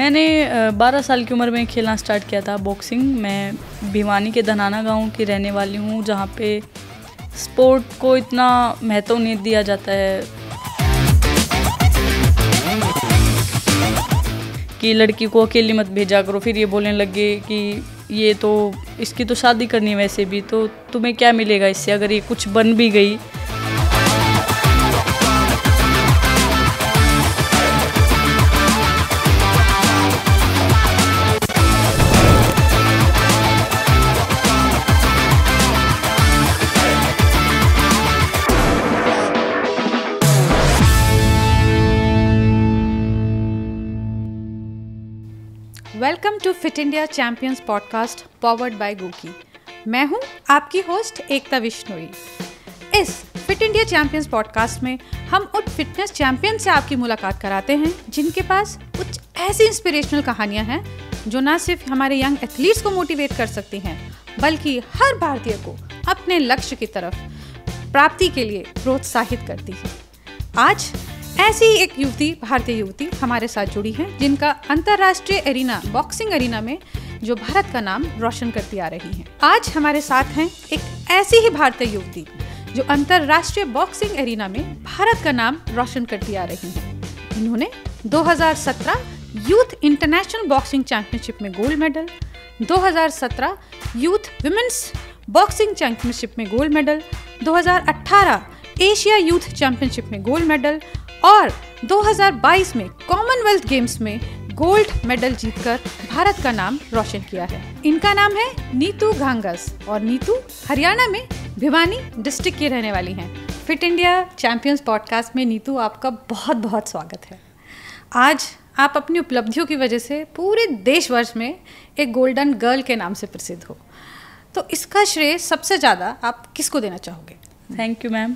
मैंने 12 साल की उम्र में खेलना स्टार्ट किया था बॉक्सिंग। मैं भिवानी के धनाना गांव की रहने वाली हूं, जहां पे स्पोर्ट को इतना महत्व नहीं दिया जाता है कि लड़की को अकेली मत भेजा करो। फिर ये बोलने लगे कि ये तो इसकी तो शादी करनी है, वैसे भी तो तुम्हें क्या मिलेगा इससे अगर ये कुछ बन भी गई। Welcome to fit India champions podcast powered by GOQii. मैं हूं आपकी होस्ट एकता विश्नोई। इस फिट इंडिया चैंपियंस पॉडकास्ट में हम उन फिटनेस चैंपियन से आपकी मुलाकात कराते हैं जिनके पास कुछ ऐसी इंस्पिरेशनल कहानियां हैं जो ना सिर्फ हमारे यंग एथलीट्स को मोटिवेट कर सकती हैं, बल्कि हर भारतीय को अपने लक्ष्य की तरफ प्राप्ति के लिए प्रोत्साहित करती है। आज ऐसी एक भारतीय युवती हमारे साथ जुड़ी है जिनका अंतर्राष्ट्रीय एरिना, बॉक्सिंग एरिना में जो भारत का नाम रोशन करती आ रही है। आज हमारे साथ हैं एक ऐसी ही भारतीय युवती जो अंतर्राष्ट्रीय बॉक्सिंग एरिना में भारत का नाम रोशन करती आ रही है। इन्होंने 2017 यूथ इंटरनेशनल बॉक्सिंग चैंपियनशिप में gold medal, 2017 youth women's boxing championship में gold medal, 2018 Asia youth championship में गोल्ड मेडल और 2022 में कॉमनवेल्थ गेम्स में गोल्ड मेडल जीतकर भारत का नाम रोशन किया है। इनका नाम है नीतू घांगस और नीतू हरियाणा में भिवानी डिस्ट्रिक्ट की रहने वाली हैं। फिट इंडिया चैंपियंस पॉडकास्ट में नीतू आपका बहुत बहुत स्वागत है। आज आप अपनी उपलब्धियों की वजह से पूरे देशवर्ष में एक गोल्डन गर्ल के नाम से प्रसिद्ध हो, तो इसका श्रेय सबसे ज़्यादा आप किसको देना चाहोगे? Thank you ma'am.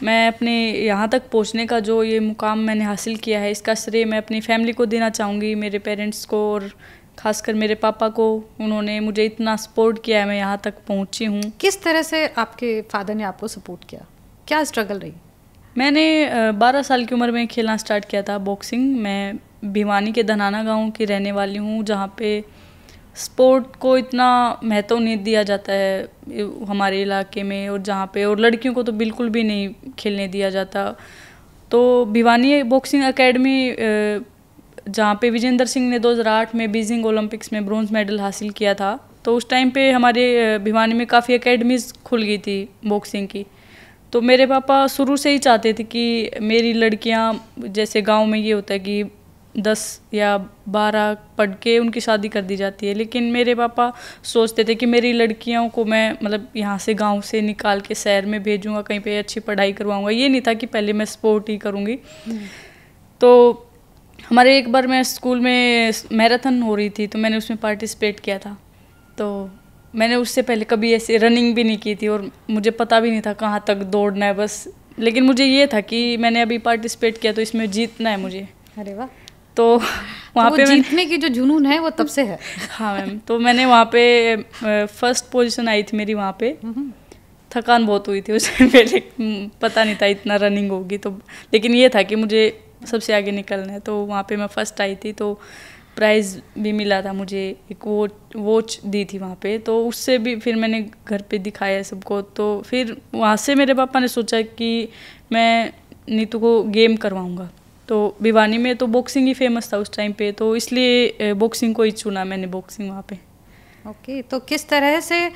मैं अपने यहाँ तक पहुँचने का जो ये मुकाम मैंने हासिल किया है, इसका श्रेय मैं अपनी फैमिली को देना चाहूँगी, मेरे पेरेंट्स को और ख़ासकर मेरे पापा को। उन्होंने मुझे इतना सपोर्ट किया है, मैं यहाँ तक पहुँची हूँ। किस तरह से आपके फादर ने आपको सपोर्ट किया? क्या स्ट्रगल रही? मैंने 12 साल की उम्र में खेलना स्टार्ट किया था बॉक्सिंग। मैं भिवानी के धनाना गांव की रहने वाली हूँ, जहाँ पे स्पोर्ट को इतना महत्व नहीं दिया जाता है हमारे इलाके में, और जहाँ पे और लड़कियों को तो बिल्कुल भी नहीं खेलने दिया जाता। तो भिवानी बॉक्सिंग एकेडमी, जहाँ पे विजेंद्र सिंह ने 2008 में बीजिंग ओलंपिक्स में ब्रॉन्ज मेडल हासिल किया था, तो उस टाइम पे हमारे भिवानी में काफ़ी एकेडमीज़ खुल गई थी बॉक्सिंग की। तो मेरे पापा शुरू से ही चाहते थे कि मेरी लड़कियाँ, जैसे गांव में ये होता है कि 10 या 12 पढ़ के उनकी शादी कर दी जाती है, लेकिन मेरे पापा सोचते थे कि मेरी लड़कियों को मैं मतलब यहाँ से गांव से निकाल के शहर में भेजूँगा, कहीं पे अच्छी पढ़ाई करवाऊँगा। ये नहीं था कि पहले मैं स्पोर्ट ही करूँगी। तो हमारे एक बार मैं स्कूल में मैराथन हो रही थी, तो मैंने उसमें पार्टिसिपेट किया था। तो मैंने उससे पहले कभी ऐसे रनिंग भी नहीं की थी और मुझे पता भी नहीं था कहाँ तक दौड़ना है बस, लेकिन मुझे ये था कि मैंने अभी पार्टिसिपेट किया तो इसमें जीतना है मुझे। अरे वाह! तो वहाँ पे जीतने की जो जुनून है वो तब से है। हाँ मैम। तो मैंने वहाँ पे फर्स्ट पोजीशन आई थी मेरी वहाँ पे। थकान बहुत हुई थी उससे पहले, पता नहीं था इतना रनिंग होगी, तो लेकिन ये था कि मुझे सबसे आगे निकलना है। तो वहाँ पे मैं फर्स्ट आई थी, तो प्राइज़ भी मिला था मुझे, एक वॉच दी थी वहाँ पे। तो उससे भी फिर मैंने घर पे दिखाया सबको। तो फिर वहाँ से मेरे पापा ने सोचा कि मैं नीतू को गेम करवाऊँगा। तो भिवानी में तो बॉक्सिंग ही फेमस था उस टाइम पे, तो इसलिए बॉक्सिंग को ही चुना मैंने, बॉक्सिंग वहाँ पे। ओके, तो किस तरह से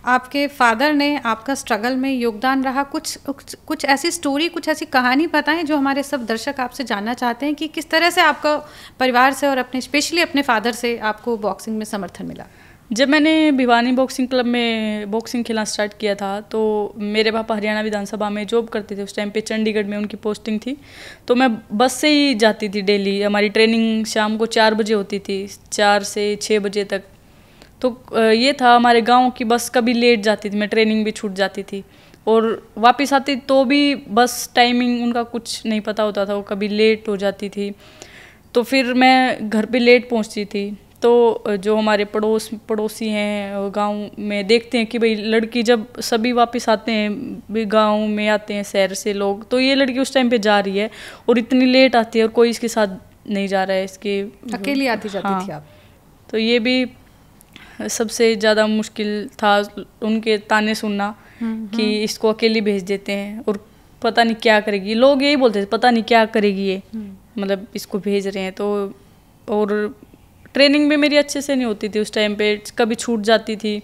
आपके फादर ने आपका स्ट्रगल में योगदान रहा? कुछ ऐसी स्टोरी, कुछ ऐसी कहानी बताएं जो हमारे सब दर्शक आपसे जानना चाहते हैं कि किस तरह से आपका परिवार से और अपने स्पेशली अपने फादर से आपको बॉक्सिंग में समर्थन मिला। जब मैंने भिवानी बॉक्सिंग क्लब में बॉक्सिंग खेलना स्टार्ट किया था, तो मेरे पापा हरियाणा विधानसभा में जॉब करते थे। उस टाइम पे चंडीगढ़ में उनकी पोस्टिंग थी, तो मैं बस से ही जाती थी डेली। हमारी ट्रेनिंग शाम को 4 बजे होती थी, 4 से 6 बजे तक। तो ये था, हमारे गांव की बस कभी लेट जाती थी, मैं ट्रेनिंग भी छूट जाती थी, और वापस आती तो भी बस टाइमिंग उनका कुछ नहीं पता होता था, वो कभी लेट हो जाती थी। तो फिर मैं घर पे लेट पहुंचती थी। तो जो हमारे पड़ोसी हैं गांव में, देखते हैं कि भाई लड़की जब सभी वापस आते हैं, गांव में आते हैं शहर से लोग, तो ये लड़की उस टाइम पे जा रही है और इतनी लेट आती है और कोई इसके साथ नहीं जा रहा है इसके। अकेली आती जाती थी आप? तो ये भी सबसे ज़्यादा मुश्किल था, उनके ताने सुनना कि इसको अकेली भेज देते हैं और पता नहीं क्या करेगी। लोग यही बोलते थे पता नहीं क्या करेगी ये, मतलब इसको भेज रहे हैं तो। और ट्रेनिंग भी मेरी अच्छे से नहीं होती थी उस टाइम पे, कभी छूट जाती थी,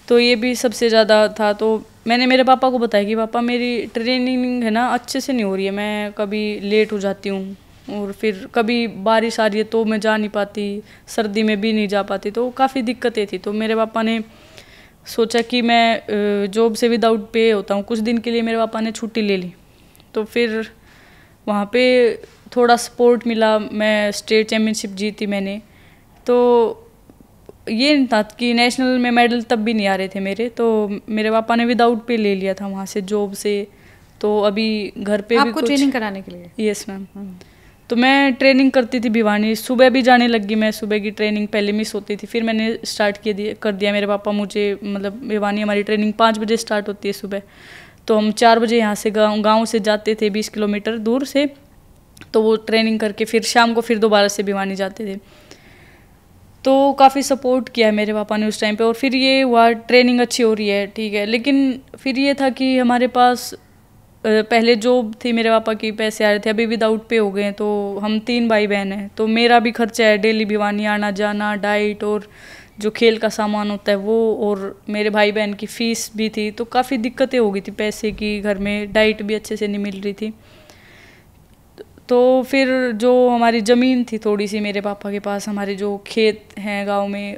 तो ये भी सबसे ज़्यादा था। तो मैंने मेरे पापा को बताया कि पापा मेरी ट्रेनिंग है ना अच्छे से नहीं हो रही है, मैं कभी लेट हो जाती हूँ और फिर कभी बारिश आ रही है तो मैं जा नहीं पाती, सर्दी में भी नहीं जा पाती, तो काफ़ी दिक्कतें थी। तो मेरे पापा ने सोचा कि मैं जॉब से विदाउट पे होता हूँ, कुछ दिन के लिए मेरे पापा ने छुट्टी ले ली। तो फिर वहाँ पे थोड़ा सपोर्ट मिला, मैं स्टेट चैम्पियनशिप जीती मैंने। तो ये नहीं था कि नेशनल में मेडल तब भी नहीं आ रहे थे मेरे, तो मेरे पापा ने विदाउट पे ले लिया था वहाँ से जॉब से। तो अभी घर पे आपको भी ट्रेनिंग कराने के लिए? Yes ma'am. तो मैं ट्रेनिंग करती थी भिवानी, सुबह भी जाने लगी मैं, सुबह की ट्रेनिंग पहले मिस होती थी, फिर मैंने स्टार्ट कर दिया। मेरे पापा मुझे मतलब भिवानी हमारी ट्रेनिंग 5 बजे स्टार्ट होती है सुबह, तो हम 4 बजे यहाँ से गाँव से जाते थे 20 किलोमीटर दूर से, तो वो ट्रेनिंग करके फिर शाम को फिर दोबारा से भिवानी जाते थे। तो काफ़ी सपोर्ट किया है मेरे पापा ने उस टाइम पे। और फिर ये हुआ ट्रेनिंग अच्छी हो रही है ठीक है, लेकिन फिर ये था कि हमारे पास पहले जॉब थी मेरे पापा की, पैसे आ रहे थे, अभी विदाउट पे हो गए हैं। तो हम 3 भाई बहन हैं, तो मेरा भी खर्चा है डेली भिवानी आना जाना, डाइट और जो खेल का सामान होता है वो, और मेरे भाई बहन की फ़ीस भी थी। तो काफ़ी दिक्कतें हो गई थी पैसे की, घर में डाइट भी अच्छे से नहीं मिल रही थी। तो फिर जो हमारी ज़मीन थी थोड़ी सी मेरे पापा के पास, हमारे जो खेत हैं गांव में,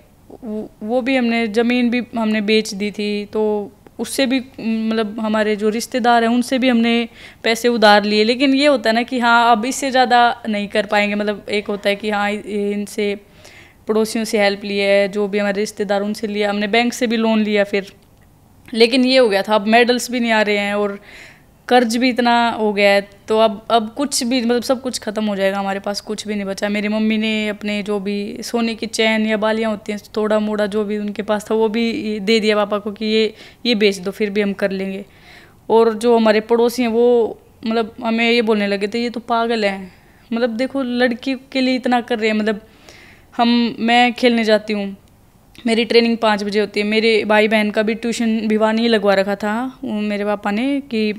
वो भी ज़मीन भी हमने बेच दी थी। तो उससे भी मतलब हमारे जो रिश्तेदार हैं उनसे भी हमने पैसे उधार लिए। लेकिन ये होता है ना कि हाँ अब इससे ज़्यादा नहीं कर पाएंगे, मतलब एक होता है कि हाँ इनसे पड़ोसियों से हेल्प ली है, जो भी हमारे रिश्तेदार उनसे लिया, हमने बैंक से भी लोन लिया फिर। लेकिन ये हो गया था, अब मेडल्स भी नहीं आ रहे हैं और कर्ज भी इतना हो गया है, तो अब कुछ भी मतलब सब कुछ ख़त्म हो जाएगा, हमारे पास कुछ भी नहीं बचा। मेरी मम्मी ने अपने जो भी सोने की चैन या बालियाँ होती हैं थोड़ा मोड़ा जो भी उनके पास था वो भी दे दिया पापा को कि ये बेच दो फिर भी हम कर लेंगे। और जो हमारे पड़ोसी हैं वो मतलब हमें ये बोलने लगे थे ये तो पागल है, मतलब देखो लड़की के लिए इतना कर रहे हैं। मतलब मैं खेलने जाती हूँ, मेरी ट्रेनिंग 5 बजे होती है, मेरे भाई बहन का भी ट्यूशन भिवानी लगवा रखा था मेरे पापा ने कि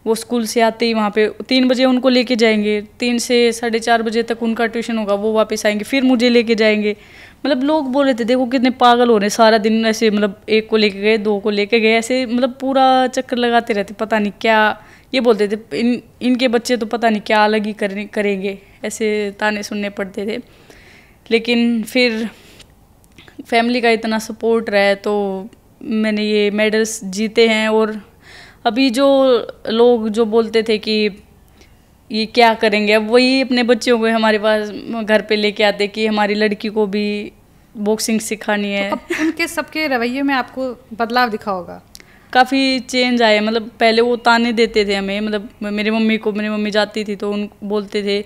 वो स्कूल से आते ही वहाँ पे 3 बजे उनको लेके जाएंगे, 3 से 4:30 बजे तक उनका ट्यूशन होगा, वो वापस आएंगे फिर मुझे लेके जाएंगे। मतलब लोग बोल रहे थे देखो कितने पागल हो रहे हैं, सारा दिन ऐसे मतलब 1 को लेके गए 2 को लेके गए, ऐसे मतलब पूरा चक्कर लगाते रहते, पता नहीं क्या ये बोलते थे इनके बच्चे तो पता नहीं क्या अलग ही करेंगे, ऐसे ताने सुनने पड़ते थे। लेकिन फिर फैमिली का इतना सपोर्ट रहा है तो मैंने ये मेडल्स जीते हैं। और अभी जो लोग जो बोलते थे कि ये क्या करेंगे, अब वही अपने बच्चों को हमारे पास घर पे लेके आते कि हमारी लड़की को भी बॉक्सिंग सिखानी है। तो अब उनके सबके रवैये में आपको बदलाव दिखा होगा? काफ़ी चेंज आया, मतलब पहले वो ताने देते थे हमें, मतलब मेरी मम्मी जाती थी तो उन बोलते थे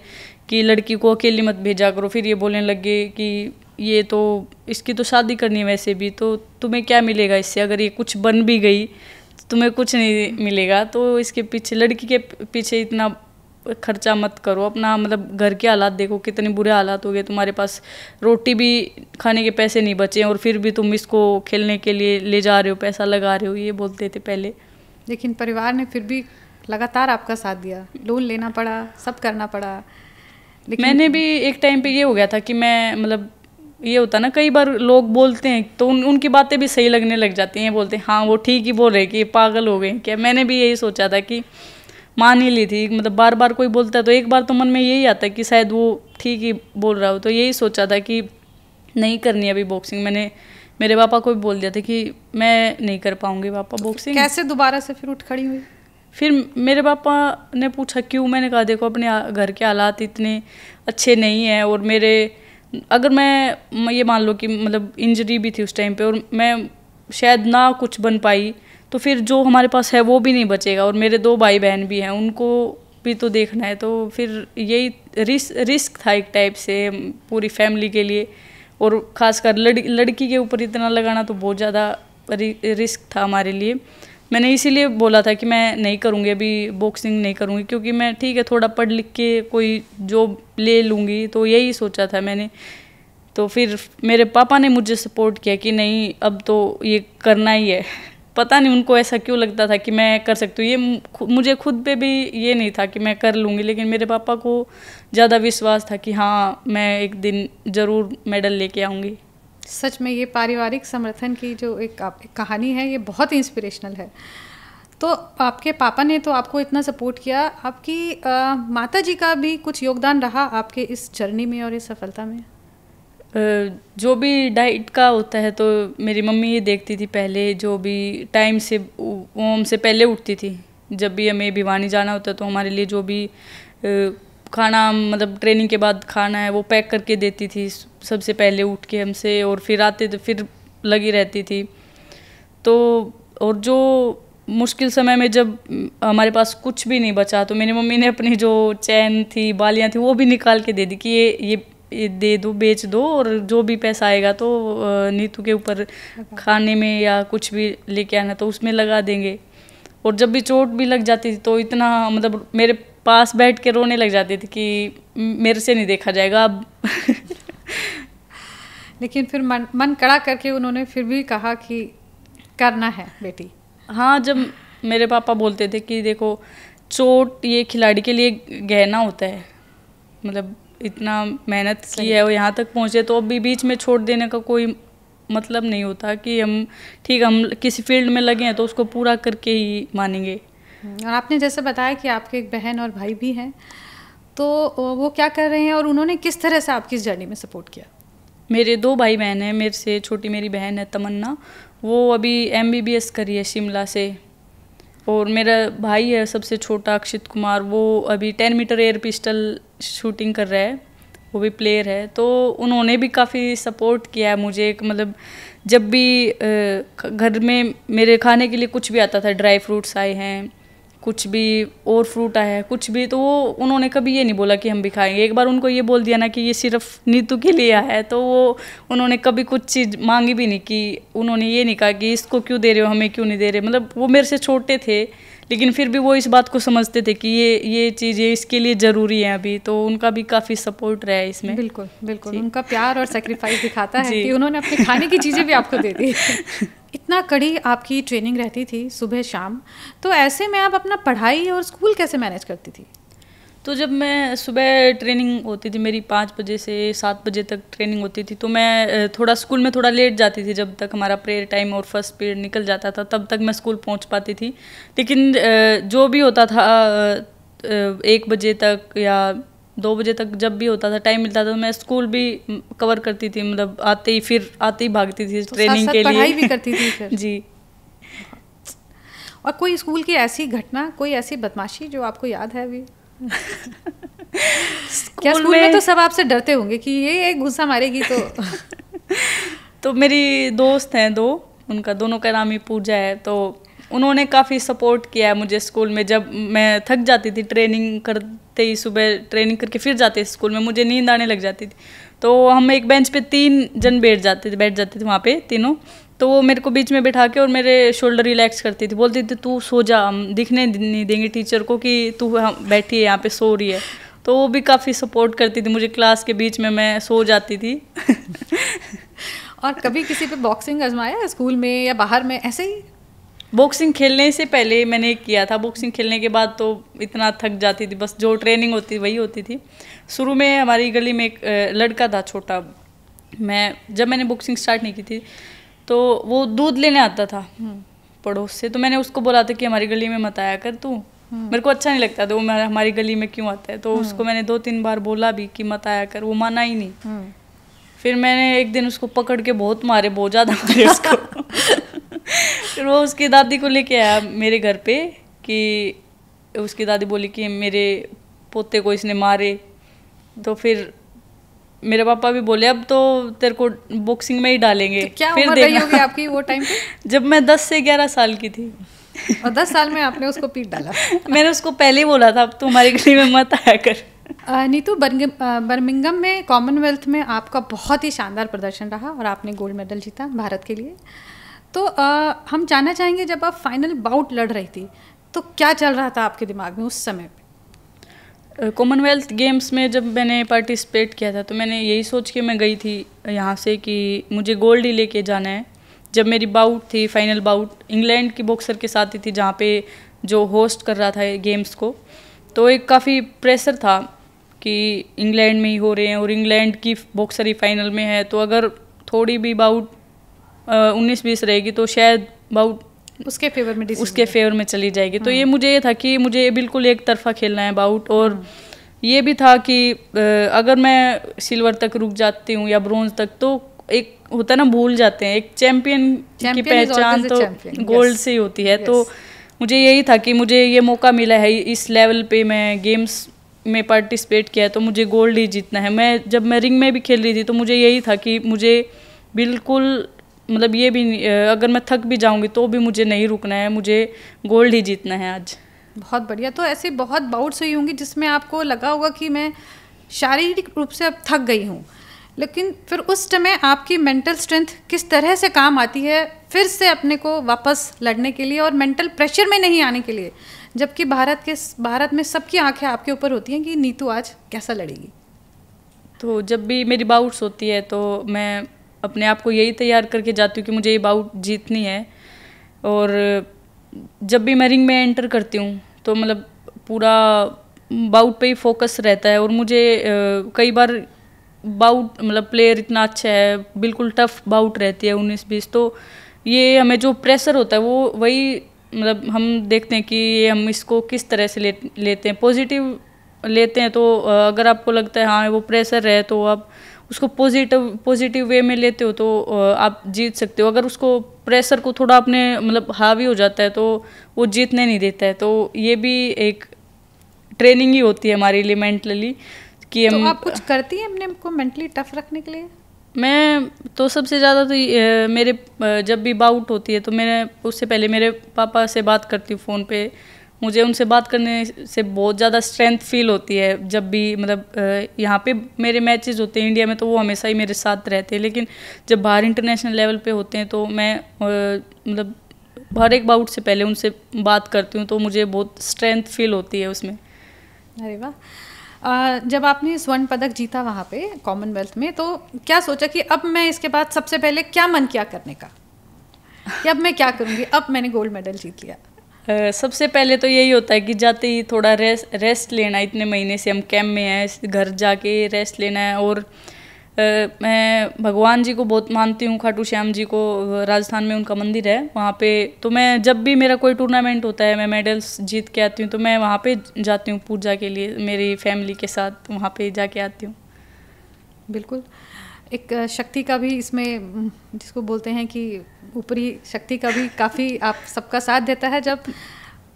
कि लड़की को अकेली मत भेजा करो, फिर ये बोलने लगे कि ये तो इसकी तो शादी करनी है वैसे भी, तो तुम्हें क्या मिलेगा इससे, अगर ये कुछ बन भी गई तो तुम्हें कुछ नहीं मिलेगा, तो इसके पीछे लड़की के पीछे इतना खर्चा मत करो, अपना मतलब घर के हालात देखो कितने बुरे हालात हो गए, तुम्हारे पास रोटी भी खाने के पैसे नहीं बचे और फिर भी तुम इसको खेलने के लिए ले जा रहे हो, पैसा लगा रहे हो, ये बोलते थे पहले। लेकिन परिवार ने फिर भी लगातार आपका साथ दिया, लोन लेना पड़ा, सब करना पड़ा। लेकिन मैंने भी एक टाइम पे ये हो गया था कि मैं मतलब ये होता ना कई बार लोग बोलते हैं तो उनकी बातें भी सही लगने लग जाती हैं, बोलते हैं हाँ वो ठीक ही बोल रहे कि पागल हो गए क्या। मैंने भी यही सोचा था कि मान ही ली थी, मतलब बार बार कोई बोलता है तो एक बार तो मन में यही आता है कि शायद वो ठीक ही बोल रहा हो, तो यही सोचा था कि नहीं करनी अभी बॉक्सिंग। मैंने मेरे पापा को भी बोल दिया था कि मैं नहीं कर पाऊँगी पापा बॉक्सिंग। कैसे दोबारा से फिर उठ खड़ी हुई? फिर मेरे पापा ने पूछा क्यों, मैंने कहा देखो अपने घर के हालात इतने अच्छे नहीं हैं और मेरे अगर मैं ये मान लो कि मतलब इंजरी भी थी उस टाइम पे और मैं शायद ना कुछ बन पाई तो फिर जो हमारे पास है वो भी नहीं बचेगा, और मेरे 2 भाई बहन भी हैं उनको भी तो देखना है, तो फिर यही रिस्क था एक टाइप से पूरी फैमिली के लिए, और ख़ासकर लड़की के ऊपर इतना लगाना तो बहुत ज़्यादा रिस्क था हमारे लिए। मैंने इसीलिए बोला था कि मैं नहीं करूँगी अभी, बॉक्सिंग नहीं करूँगी, क्योंकि मैं ठीक है थोड़ा पढ़ लिख के कोई जॉब ले लूँगी, तो यही सोचा था मैंने। तो फिर मेरे पापा ने मुझे सपोर्ट किया कि नहीं अब तो ये करना ही है। पता नहीं उनको ऐसा क्यों लगता था कि मैं कर सकती हूँ, ये मुझे खुद पे भी ये नहीं था कि मैं कर लूँगी, लेकिन मेरे पापा को ज़्यादा विश्वास था कि हाँ मैं एक दिन ज़रूर मेडल लेके आऊँगी। सच में ये पारिवारिक समर्थन की जो एक कहानी है ये बहुत ही इंस्पिरेशनल है। तो आपके पापा ने तो आपको इतना सपोर्ट किया, आपकी माता जी का भी कुछ योगदान रहा आपके इस जर्नी में और इस सफलता में? जो भी डाइट का होता है तो मेरी मम्मी ये देखती थी पहले, जो भी टाइम से वो हमसे पहले उठती थी। जब भी हमें भिवानी जाना होता तो हमारे लिए जो भी खाना, मतलब ट्रेनिंग के बाद खाना है, वो पैक करके देती थी सबसे पहले उठ के हमसे, और फिर आते तो फिर लगी रहती थी। तो और जो मुश्किल समय में जब हमारे पास कुछ भी नहीं बचा तो मेरी मम्मी ने अपनी जो चैन थी, बालियाँ थी, वो भी निकाल के दे दी कि ये दे दो, बेच दो, और जो भी पैसा आएगा तो नीतू के ऊपर खाने में या कुछ भी लेके आना तो उसमें लगा देंगे। और जब भी चोट भी लग जाती थी तो इतना, मतलब मेरे पास बैठ के रोने लग जाती थी कि मेरे से नहीं देखा जाएगा अब। लेकिन फिर मन कड़ा करके उन्होंने फिर भी कहा कि करना है बेटी। हाँ, जब मेरे पापा बोलते थे कि देखो चोट ये खिलाड़ी के लिए गहना होता है, मतलब इतना मेहनत की है वो यहाँ तक पहुँचे, तो अभी बीच में छोड़ देने का कोई मतलब नहीं होता कि हम ठीक हम किसी फील्ड में लगे हैं तो उसको पूरा करके ही मानेंगे। और आपने जैसे बताया कि आपके एक बहन और भाई भी हैं, तो वो क्या कर रहे हैं और उन्होंने किस तरह से आपकी इस जर्नी में सपोर्ट किया? मेरे 2 भाई बहन हैं, मेरे से छोटी मेरी बहन है तमन्ना, वो अभी MBBS करी है शिमला से, और मेरा भाई है सबसे छोटा अक्षित कुमार, वो अभी 10 मीटर एयर पिस्टल शूटिंग कर रहा है, वो भी प्लेयर है। तो उन्होंने भी काफ़ी सपोर्ट किया है मुझे, मतलब जब भी घर में मेरे खाने के लिए कुछ भी आता था, ड्राई फ्रूट्स आए हैं, कुछ भी और फ्रूट आया है, कुछ भी, तो वो उन्होंने कभी ये नहीं बोला कि हम भी खाएंगे। एक बार उनको ये बोल दिया ना कि ये सिर्फ नीतू के लिए आया है, तो वो उन्होंने कभी कुछ चीज़ मांगी भी नहीं, कि उन्होंने ये नहीं कहा कि इसको क्यों दे रहे हो, हमें क्यों नहीं दे रहे। मतलब वो मेरे से छोटे थे लेकिन फिर भी वो इस बात को समझते थे कि ये चीज़ ये इसके लिए ज़रूरी है अभी, तो उनका भी काफ़ी सपोर्ट रहा है इसमें। बिल्कुल बिल्कुल, उनका प्यार और सेक्रीफाइस दिखाता है कि उन्होंने अपने खाने की चीज़ें भी आपको दे दी। इतना कड़ी आपकी ट्रेनिंग रहती थी सुबह शाम, तो ऐसे में आप अपना पढ़ाई और स्कूल कैसे मैनेज करती थी? तो जब मैं सुबह ट्रेनिंग होती थी मेरी 5 बजे से 7 बजे तक ट्रेनिंग होती थी, तो मैं थोड़ा स्कूल में थोड़ा लेट जाती थी, जब तक हमारा प्रेयर टाइम और फर्स्ट पीरियड निकल जाता था तब तक मैं स्कूल पहुंच पाती थी। लेकिन जो भी होता था 1 बजे तक या 2 बजे तक जब भी होता था टाइम मिलता था, तो मैं स्कूल भी कवर करती थी, मतलब आते ही भागती थी तो ट्रेनिंग के लिए। पढ़ाई भी करती थी फिर? जी। और कोई स्कूल की ऐसी घटना, कोई ऐसी बदमाशी जो आपको याद है अभी? क्या स्कूल में तो सब आपसे डरते होंगे कि ये गुस्सा मारेगी तो? तो मेरी दोस्त हैं 2, उनका दोनों का नाम ही पूजा है, तो उन्होंने काफ़ी सपोर्ट किया है मुझे स्कूल में। जब मैं थक जाती थी ट्रेनिंग करते ही, सुबह ट्रेनिंग करके फिर जाते थे स्कूल में, मुझे नींद आने लग जाती थी, तो हम एक बेंच पे 3 जन बैठ जाते थे वहाँ पे तीनों, तो वो मेरे को बीच में बैठा के और मेरे शोल्डर रिलैक्स करती थी, बोलती थी तू सो जा, हम दिखने नहीं देंगे टीचर को कि तू बैठी है यहाँ पे सो रही है। तो वो भी काफ़ी सपोर्ट करती थी मुझे, क्लास के बीच में मैं सो जाती थी। और कभी किसी पे बॉक्सिंग आजमाया स्कूल में या बाहर में ऐसे ही? बॉक्सिंग खेलने से पहले मैंने किया था, बॉक्सिंग खेलने के बाद तो इतना थक जाती थी, बस जो ट्रेनिंग होती वही होती थी। शुरू में हमारी गली में एक लड़का था छोटा, जब मैंने बॉक्सिंग स्टार्ट नहीं की थी तो वो दूध लेने आता था पड़ोस से, तो मैंने उसको बोला था कि हमारी गली में मत आया कर तू, मेरे को अच्छा नहीं लगता था वो हमारी गली में क्यों आता है, तो उसको मैंने 2-3 बार बोला भी कि मत आया कर, वो माना ही नहीं। फिर मैंने एक दिन उसको पकड़ के बहुत मारे, बहुत ज़्यादा मारे उसको। फिर वो उसकी दादी को लेके आया मेरे घर पे, कि उसकी दादी बोली कि मेरे पोते को इसने मारे, तो फिर मेरे पापा भी बोले अब तो तेरे को बॉक्सिंग में ही डालेंगे। तो क्या फिर उम्र रही होगी आपकी वो टाइम पे? जब मैं 10 से 11 साल की थी। और 10 साल में आपने उसको पीट डाला? मैंने उसको पहले ही बोला था अब तू हमारी गली में मत आया कर। नीतू, बर्मिंघम में कॉमनवेल्थ में आपका बहुत ही शानदार प्रदर्शन रहा और आपने गोल्ड मेडल जीता भारत के लिए। तो हम जानना चाहेंगे, जब आप फाइनल बाउट लड़ रही थी तो क्या चल रहा था आपके दिमाग में उस समय पे? कॉमनवेल्थ गेम्स में जब मैंने पार्टिसिपेट किया था तो मैंने यही सोच के मैं गई थी यहाँ से कि मुझे गोल्ड ही लेके जाना है। जब मेरी बाउट थी, फाइनल बाउट इंग्लैंड की बॉक्सर के साथ ही थी, जहाँ पे जो होस्ट कर रहा था गेम्स को, तो एक काफ़ी प्रेशर था कि इंग्लैंड में ही हो रहे हैं और इंग्लैंड की बॉक्सर ही फाइनल में है, तो अगर थोड़ी भी बाउट 19-20 रहेगी तो शायद बाउट उसके फेवर में चली जाएगी। तो ये मुझे ये था कि मुझे बिल्कुल एक तरफा खेलना है बाउट, और ये भी था कि अगर मैं सिल्वर तक रुक जाती हूँ या ब्रोंज तक, तो एक होता है ना, भूल जाते हैं, एक चैंपियन की पहचान तो गोल्ड से ही होती है। तो मुझे यही था कि मुझे ये मौका मिला है, इस लेवल पे मैं गेम्स में पार्टिसिपेट किया है, तो मुझे गोल्ड ही जीतना है। जब मैं रिंग में भी खेल रही थी तो मुझे यही था कि मुझे बिल्कुल मतलब ये भी अगर मैं थक भी जाऊंगी तो भी मुझे नहीं रुकना है, मुझे गोल्ड ही जीतना है आज। बहुत बढ़िया। तो ऐसे बहुत बाउट्स हुई होंगी जिसमें आपको लगा होगा कि मैं शारीरिक रूप से अब थक गई हूँ, लेकिन फिर उस समय आपकी मेंटल स्ट्रेंथ किस तरह से काम आती है फिर से अपने को वापस लड़ने के लिए और मेंटल प्रेशर में नहीं आने के लिए, जबकि भारत में सबकी आंखें आपके ऊपर होती हैं कि नीतू आज कैसा लड़ेगी? तो जब भी मेरी बाउट्स होती है तो मैं अपने आप को यही तैयार करके जाती हूँ कि मुझे ये बाउट जीतनी है। और जब भी मैं रिंग में एंटर करती हूँ तो मतलब पूरा बाउट पे ही फोकस रहता है, और मुझे कई बार बाउट मतलब प्लेयर इतना अच्छा है, बिल्कुल टफ बाउट रहती है 19-20, तो ये हमें जो प्रेशर होता है वो वही मतलब हम देखते हैं कि हम इसको किस तरह से लेते हैं। पॉजिटिव लेते हैं तो अगर आपको लगता है हाँ वो प्रेशर है तो आप उसको पॉजिटिव वे में लेते हो तो आप जीत सकते हो। अगर उसको प्रेशर को थोड़ा अपने मतलब हावी हो जाता है तो वो जीतने नहीं देता है। तो ये भी एक ट्रेनिंग ही होती है हमारे लिए मेंटली कि तो आप कुछ करती हैं अपने को मेंटली टफ रखने के लिए? मैं तो सबसे ज़्यादा तो मेरे जब भी बाउट होती है तो मैं उससे पहले मेरे पापा से बात करती हूँ फ़ोन पे। मुझे उनसे बात करने से बहुत ज़्यादा स्ट्रेंथ फील होती है। जब भी मतलब यहाँ पे मेरे मैचेस होते हैं इंडिया में तो वो हमेशा ही मेरे साथ रहते हैं, लेकिन जब बाहर इंटरनेशनल लेवल पे होते हैं तो मैं मतलब हर एक बाउट से पहले उनसे बात करती हूँ, तो मुझे बहुत स्ट्रेंथ फील होती है उसमें। अरे वाह। जब आपने स्वर्ण पदक जीता वहाँ पे कॉमनवेल्थ में, तो क्या सोचा कि अब मैं इसके बाद सबसे पहले क्या मन किया करने का कि अब मैं क्या करूँगी, अब मैंने गोल्ड मेडल जीत लिया? सबसे पहले तो यही होता है कि जाते ही थोड़ा रेस्ट लेना। इतने महीने से हम कैंप में हैं, घर जाके रेस्ट लेना है। और मैं भगवान जी को बहुत मानती हूँ, खाटू श्याम जी को, राजस्थान में उनका मंदिर है वहाँ पे। तो मैं जब भी मेरा कोई टूर्नामेंट होता है, मैं मेडल्स जीत के आती हूँ, तो मैं वहाँ पे जाती हूँ पूजा के लिए, मेरी फैमिली के साथ वहाँ पे जाके आती हूँ। बिल्कुल, एक शक्ति का भी इसमें, जिसको बोलते हैं कि ऊपरी शक्ति का भी काफ़ी आप सबका साथ देता है। जब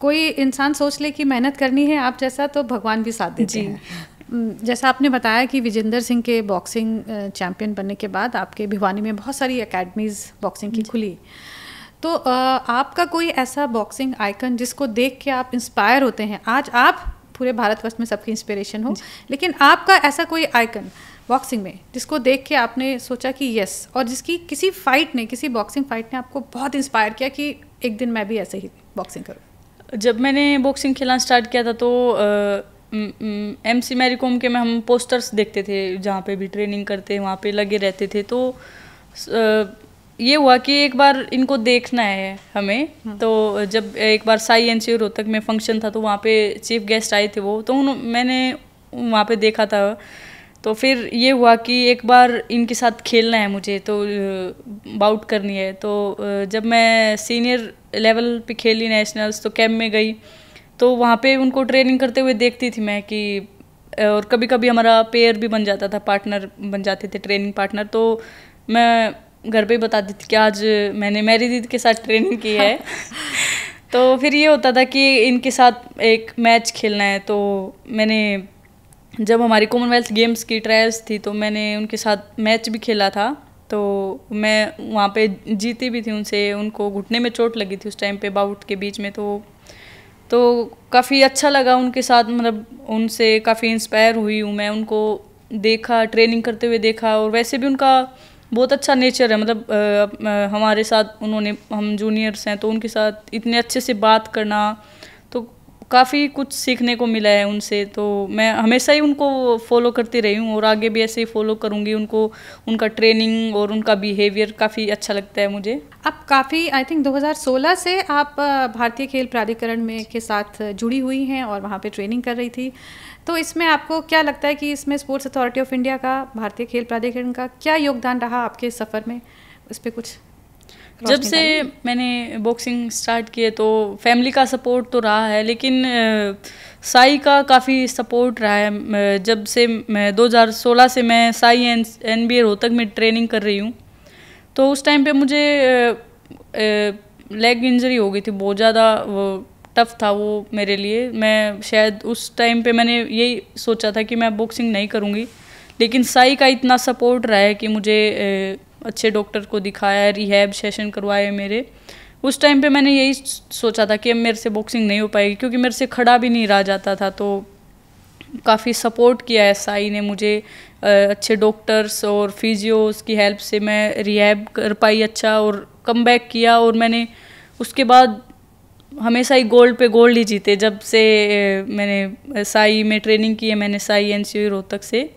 कोई इंसान सोच ले कि मेहनत करनी है आप जैसा, तो भगवान भी साथ देते हैं। जैसा आपने बताया कि विजेंदर सिंह के बॉक्सिंग चैंपियन बनने के बाद आपके भिवानी में बहुत सारी एकेडमीज़ बॉक्सिंग की खुली, तो आपका कोई ऐसा बॉक्सिंग आइकन जिसको देख के आप इंस्पायर होते हैं? आज आप पूरे भारतवर्ष में सबकी इंस्पिरेशन हो, लेकिन आपका ऐसा कोई आइकन बॉक्सिंग में जिसको देख के आपने सोचा कि यस, और जिसकी किसी बॉक्सिंग फाइट ने आपको बहुत इंस्पायर किया कि एक दिन मैं भी ऐसे ही बॉक्सिंग करूँ? जब मैंने बॉक्सिंग खेलना स्टार्ट किया था तो MC मैरी कॉम के में हम पोस्टर्स देखते थे, जहाँ पे भी ट्रेनिंग करते वहाँ पे लगे रहते थे। तो ये हुआ कि एक बार इनको देखना है हमें। तो जब एक बार साई NCO रोहतक में फंक्शन था तो वहाँ पे चीफ गेस्ट आए थे वो, तो मैंने वहाँ पे देखा था। तो फिर ये हुआ कि एक बार इनके साथ खेलना है मुझे, तो बाउट करनी है। तो जब मैं सीनियर लेवल पे खेली नेशनल्स, तो कैंप में गई तो वहाँ पे उनको ट्रेनिंग करते हुए देखती थी मैं कि, और कभी कभी हमारा पेयर भी बन जाता था, पार्टनर बन जाते थे, ट्रेनिंग पार्टनर। तो मैं घर पे बताती थी कि आज मैंने मेरी दीदी के साथ ट्रेनिंग की है। तो फिर ये होता था कि इनके साथ एक मैच खेलना है। तो मैंने जब हमारी कॉमनवेल्थ गेम्स की ट्रायल्स थी तो मैंने उनके साथ मैच भी खेला था। तो मैं वहाँ पे जीती भी थी उनसे। उनको घुटने में चोट लगी थी उस टाइम पे बाउट के बीच में। तो काफ़ी अच्छा लगा उनके साथ, मतलब उनसे काफ़ी इंस्पायर हुई हूँ मैं। उनको देखा, ट्रेनिंग करते हुए देखा, और वैसे भी उनका बहुत अच्छा नेचर है, मतलब हमारे साथ उन्होंने, हम जूनियर्स हैं तो उनके साथ इतने अच्छे से बात करना, तो काफ़ी कुछ सीखने को मिला है उनसे। तो मैं हमेशा ही उनको फॉलो करती रही हूँ और आगे भी ऐसे ही फॉलो करूँगी उनको। उनका ट्रेनिंग और उनका बिहेवियर काफ़ी अच्छा लगता है मुझे। अब काफ़ी आई थिंक 2016 से आप भारतीय खेल प्राधिकरण में के साथ जुड़ी हुई हैं और वहाँ पे ट्रेनिंग कर रही थी। तो इसमें आपको क्या लगता है कि इसमें स्पोर्ट्स अथॉरिटी ऑफ इंडिया का, भारतीय खेल प्राधिकरण का क्या योगदान रहा आपके सफ़र में? इस पर कुछ जब से मैंने बॉक्सिंग स्टार्ट किए तो फैमिली का सपोर्ट तो रहा है, लेकिन साई का काफ़ी सपोर्ट रहा है। जब से मैं 2016 से मैं साई NBA रोहतक में ट्रेनिंग कर रही हूँ, तो उस टाइम पे मुझे लेग इंजरी हो गई थी, बहुत ज़्यादा वो टफ था वो मेरे लिए। मैं शायद उस टाइम पे मैंने यही सोचा था कि मैं बॉक्सिंग नहीं करूँगी, लेकिन साई का इतना सपोर्ट रहा है कि मुझे अच्छे डॉक्टर को दिखाया, रिहैब सेशन करवाए मेरे। उस टाइम पे मैंने यही सोचा था कि अब मेरे से बॉक्सिंग नहीं हो पाएगी, क्योंकि मेरे से खड़ा भी नहीं रहा जाता था। तो काफ़ी सपोर्ट किया है साई ने मुझे, अच्छे डॉक्टर्स और फिजियोस की हेल्प से मैं रिहैब कर पाई अच्छा, और कम बैक किया। और मैंने उसके बाद हमेशा ही गोल्ड पे गोल्ड ही जीते। जब से मैंने साई में ट्रेनिंग की है, मैंने साई NCOE रोहतक से,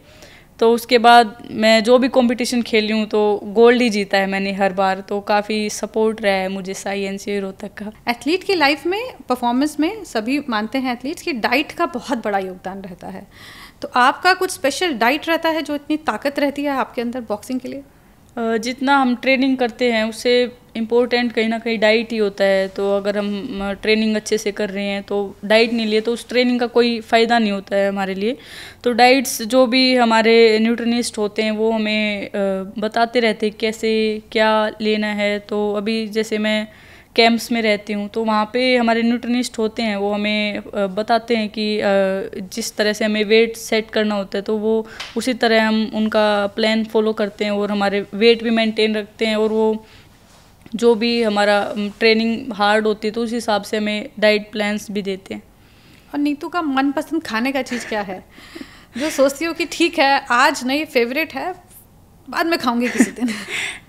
तो उसके बाद मैं जो भी कंपटीशन खेली हूँ तो गोल्ड ही जीता है मैंने हर बार। तो काफ़ी सपोर्ट रहा है मुझे साई NCOE रोहतक का। एथलीट की लाइफ में, परफॉर्मेंस में सभी मानते हैं एथलीट्स की डाइट का बहुत बड़ा योगदान रहता है। तो आपका कुछ स्पेशल डाइट रहता है जो इतनी ताकत रहती है आपके अंदर बॉक्सिंग के लिए? जितना हम ट्रेनिंग करते हैं उससे इम्पोर्टेंट कहीं ना कहीं डाइट ही होता है। तो अगर हम ट्रेनिंग अच्छे से कर रहे हैं तो डाइट नहीं लिए तो उस ट्रेनिंग का कोई फ़ायदा नहीं होता है हमारे लिए। तो डाइट्स जो भी हमारे न्यूट्रिनिस्ट होते हैं वो हमें बताते रहते हैं कैसे क्या लेना है। तो अभी जैसे मैं कैंप्स में रहती हूँ तो वहाँ पे हमारे न्यूट्रिनिस्ट होते हैं, वो हमें बताते हैं कि जिस तरह से हमें वेट सेट करना होता है तो वो उसी तरह हम उनका प्लान फॉलो करते हैं और हमारे वेट भी मेंटेन रखते हैं। और वो जो भी हमारा ट्रेनिंग हार्ड होती है तो उस हिसाब से हमें डाइट प्लान्स भी देते हैं। और नीतू का मनपसंद खाने का चीज़ क्या है जो सोचती हो कि ठीक है आज नहीं, फेवरेट है, बाद में खाऊंगी किसी दिन?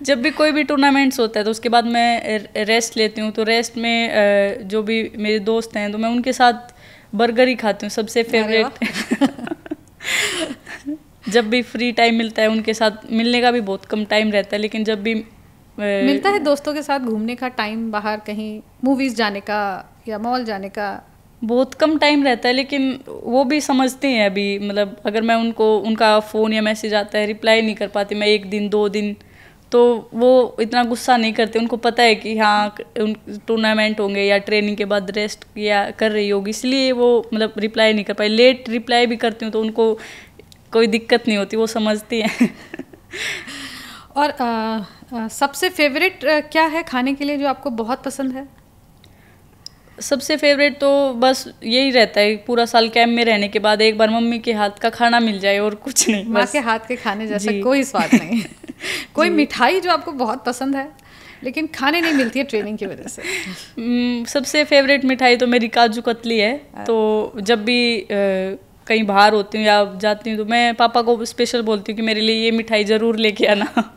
जब भी कोई भी टूर्नामेंट्स होता है तो उसके बाद मैं रेस्ट लेती हूँ, तो रेस्ट में जो भी मेरे दोस्त हैं तो मैं उनके साथ बर्गर ही खाती हूँ, सबसे फेवरेट। जब भी फ्री टाइम मिलता है उनके साथ, मिलने का भी बहुत कम टाइम रहता है, लेकिन जब भी मिलता है दोस्तों के साथ घूमने का टाइम, बाहर कहीं मूवीज़ जाने का या मॉल जाने का बहुत कम टाइम रहता है। लेकिन वो भी समझते हैं अभी, मतलब अगर मैं उनका फ़ोन या मैसेज आता है रिप्लाई नहीं कर पाती मैं 1 दिन 2 दिन, तो वो इतना गुस्सा नहीं करते। उनको पता है कि हाँ टूर्नामेंट होंगे या ट्रेनिंग के बाद रेस्ट या कर रही होगी, इसलिए वो मतलब रिप्लाई नहीं कर पाई। लेट रिप्लाई भी करती हूँ तो उनको कोई दिक्कत नहीं होती, वो समझती हैं। और सबसे फेवरेट क्या है खाने के लिए जो आपको बहुत पसंद है? सबसे फेवरेट तो बस यही रहता है, पूरा साल कैंप में रहने के बाद एक बार मम्मी के हाथ का खाना मिल जाए और कुछ नहीं। माँ के हाथ के खाने जैसा कोई स्वाद नहीं। कोई मिठाई जो आपको बहुत पसंद है लेकिन खाने नहीं मिलती है ट्रेनिंग की वजह से? सबसे फेवरेट मिठाई तो मेरी काजू कतली है। तो जब भी कहीं बाहर होती हूँ या जाती हूँ तो मैं पापा को स्पेशल बोलती हूँ कि मेरे लिए ये मिठाई ज़रूर लेके आना।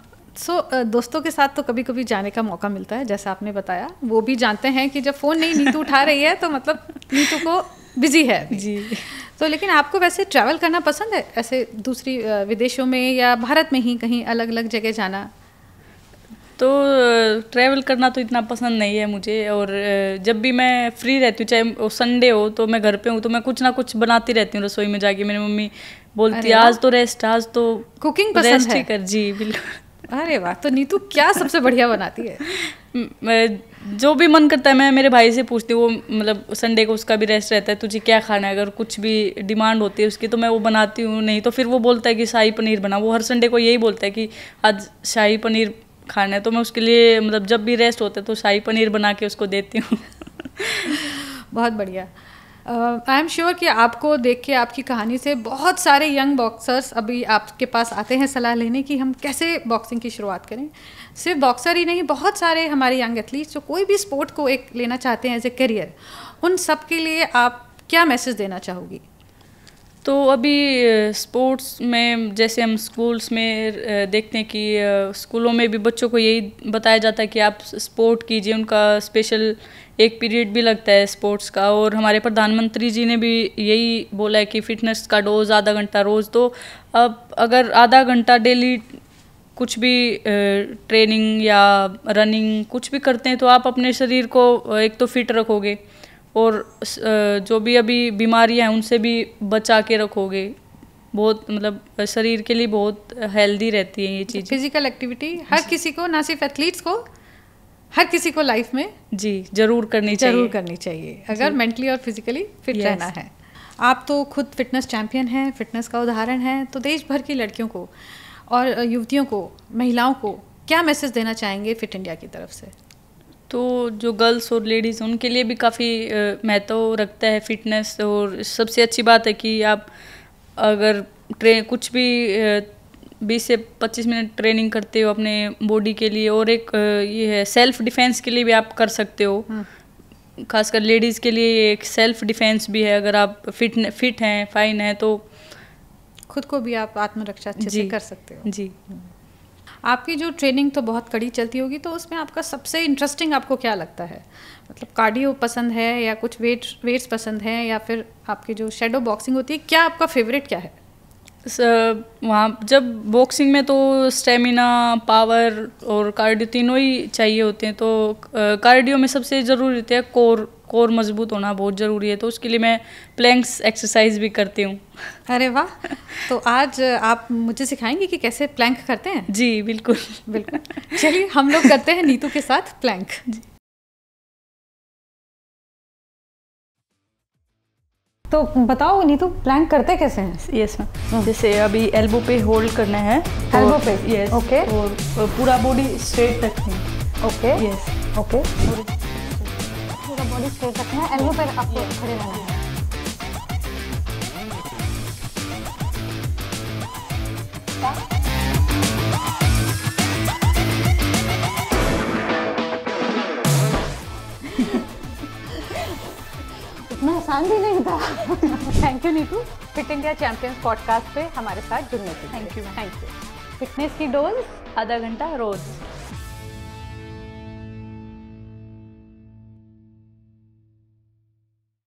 दोस्तों के साथ तो कभी कभी जाने का मौका मिलता है, जैसा आपने बताया। वो भी जानते हैं कि जब फ़ोन नहीं नीतू उठा रही है तो मतलब नीतू को बिजी है जी। तो लेकिन आपको वैसे ट्रैवल करना पसंद है, ऐसे दूसरी विदेशों में या भारत में ही कहीं अलग अलग जगह जाना? तो ट्रैवल करना तो इतना पसंद नहीं है मुझे। और जब भी मैं फ्री रहती हूँ, चाहे संडे हो तो मैं घर पे हूँ, तो मैं कुछ ना कुछ बनाती रहती हूँ रसोई में जाके। मेरी मम्मी बोलती है आज तो रेस्ट, आज तो कुकिंग पसंद है? कर जी बिल्कुल। अरे वाह, तो नीतू क्या सबसे बढ़िया बनाती है? जो भी मन करता है मैं मेरे भाई से पूछती हूँ, वो मतलब संडे को उसका भी रेस्ट रहता है, तुझे क्या खाना है, अगर कुछ भी डिमांड होती है उसकी तो मैं वो बनाती हूँ। नहीं तो फिर वो बोलता है कि शाही पनीर बना, वो हर संडे को यही बोलता है कि आज शाही पनीर खाना है। तो मैं उसके लिए मतलब जब भी रेस्ट होता है तो शाही पनीर बना के उसको देती हूँ। बहुत बढ़िया। आई एम श्योर कि आपको देख के, आपकी कहानी से बहुत सारे यंग बॉक्सर्स अभी आपके पास आते हैं सलाह लेने कि हम कैसे बॉक्सिंग की शुरुआत करें। सिर्फ बॉक्सर ही नहीं, बहुत सारे हमारे यंग एथलीट्स जो कोई भी स्पोर्ट को एक लेना चाहते हैं एज ए करियर, उन सब के लिए आप क्या मैसेज देना चाहोगी? तो अभी स्पोर्ट्स में जैसे हम स्कूल्स में देखते हैं कि स्कूलों में भी बच्चों को यही बताया जाता है कि आप स्पोर्ट कीजिए, उनका स्पेशल एक पीरियड भी लगता है स्पोर्ट्स का। और हमारे प्रधानमंत्री जी ने भी यही बोला है कि फिटनेस का डोज आधा घंटा रोज़। तो अब अगर आधा घंटा डेली कुछ भी ट्रेनिंग या रनिंग कुछ भी करते हैं तो आप अपने शरीर को एक तो फिट रखोगे और जो भी अभी बीमारियां हैं उनसे भी बचा के रखोगे। बहुत मतलब शरीर के लिए बहुत हेल्दी रहती है ये चीज़। फिजिकल एक्टिविटी हर किसी को, ना सिर्फ एथलीट्स को, हर किसी को लाइफ में जी जरूर करनी चाहिए अगर मेंटली और फिजिकली फिट रहना है। आप तो खुद फिटनेस चैंपियन हैं, फिटनेस का उदाहरण है, तो देश भर की लड़कियों को और युवतियों को, महिलाओं को क्या मैसेज देना चाहेंगे फिट इंडिया की तरफ से? तो जो गर्ल्स और लेडीज़ उनके लिए भी काफ़ी महत्व रखता है फिटनेस। और सबसे अच्छी बात है कि आप अगर कुछ भी 20 से 25 मिनट ट्रेनिंग करते हो अपने बॉडी के लिए, और एक ये है सेल्फ डिफेंस के लिए भी आप कर सकते हो। खासकर लेडीज़ के लिए एक सेल्फ डिफेंस भी है। अगर आप फिट हैं, फाइन हैं, तो खुद को भी आप आत्मरक्षा अच्छे से कर सकते हो। जी। आपकी जो ट्रेनिंग तो बहुत कड़ी चलती होगी, तो उसमें आपका सबसे इंटरेस्टिंग आपको क्या लगता है? मतलब कार्डियो पसंद है या कुछ वेट्स पसंद है, या फिर आपकी जो शैडो बॉक्सिंग होती है, क्या आपका फेवरेट क्या है? वहाँ जब बॉक्सिंग में तो स्टेमिना, पावर और कार्डियो तीनों ही चाहिए होते हैं। तो कार्डियो में सबसे ज़रूरी होता है कोर मजबूत होना बहुत ज़रूरी है। तो उसके लिए मैं प्लैंक्स एक्सरसाइज भी करती हूँ। अरे वाह! तो आज आप मुझे सिखाएंगे कि कैसे प्लैंक करते हैं? जी बिल्कुल बिल्कुल। चलिए हम लोग करते हैं नीतू के साथ प्लैंक। जी। तो बताओ नीतू, प्लैंक करते कैसे हैं? यस मैम, जैसे अभी एल्बो पे होल्ड करना है। एल्बो पे? यस। ओके। और पूरा बॉडी स्ट्रेट रखनी है। ओके। यस। ओके। पूरा बॉडी स्ट्रेट रखना है, एल्बो पे आपको खड़े रहना है। इतना आसान भी नहीं था। Thank you Neetu, fit India champions podcast पे हमारे साथ जुड़ने के लिए। Thank you. फिटनेस की डोज आधा घंटा रोज।